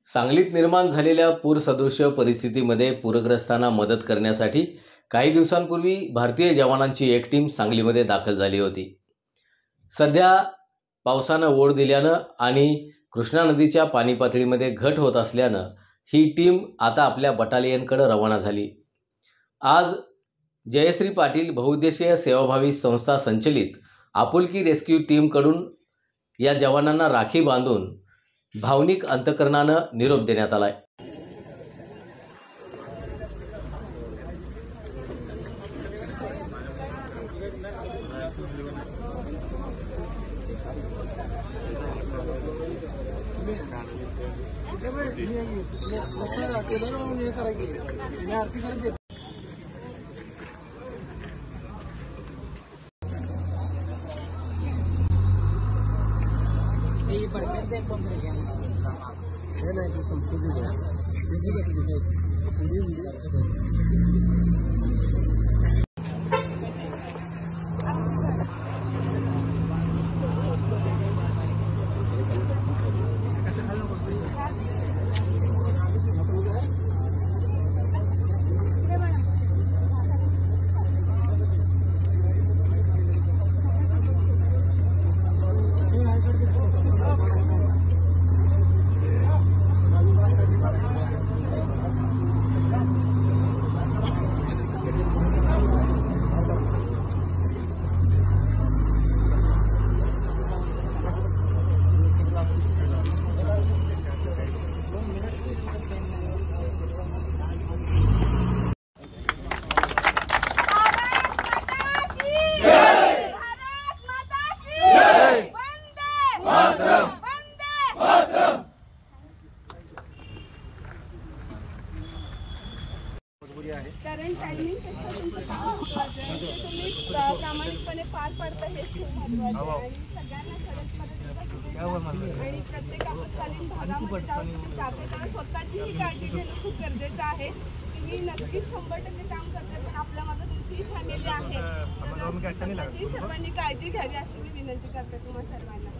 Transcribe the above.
सांगलीत निर्माण झालेल्या पूरसदृश्य परिस्थितीमध्ये पूरग्रस्तांना मदत करण्यासाठी काही दिवसांपूर्वी भारतीय जवानांची एक टीम सांगलीमध्ये दाखल झाली होती। सध्या पावसानं ओढ दिल्यानं आणि कृष्णा नदीच्या पाणी पातळीमध्ये घट होत असल्यानं ही टीम आता आपल्या बटालियनकडे रवाना झाली। आज जयश्री पाटील बहुउद्देशीय सेवाभावी संस्था संचलित आपुलकी रेस्क्यू टीमकडून या जवानांना राखी बांधून भावनिक अंतकरणानं निरोप देण्यात आलाय। करंट टायमिंगपेक्षा तुमचं काम महत्त्वाचं आहे। तुम्ही प्रामाणिकपणे पार पाडता हेच खूप महत्त्वाचं आहे आणि सगळ्यांना खरंच मदतीला शुभेच्छा। आणि प्रत्येक आपत्कालीन भागामध्ये जाऊन जाते तेव्हा स्वतःचीही काळजी घेणं खूप गरजेचं आहे। तुम्ही नक्कीच 100% काम करताय, पण आपल्या मागे तुमचीही फॅमिली आहे, तर स्वतःची सर्वांनी काळजी घ्यावी अशी मी विनंती करते तुम्हा सर्वांना।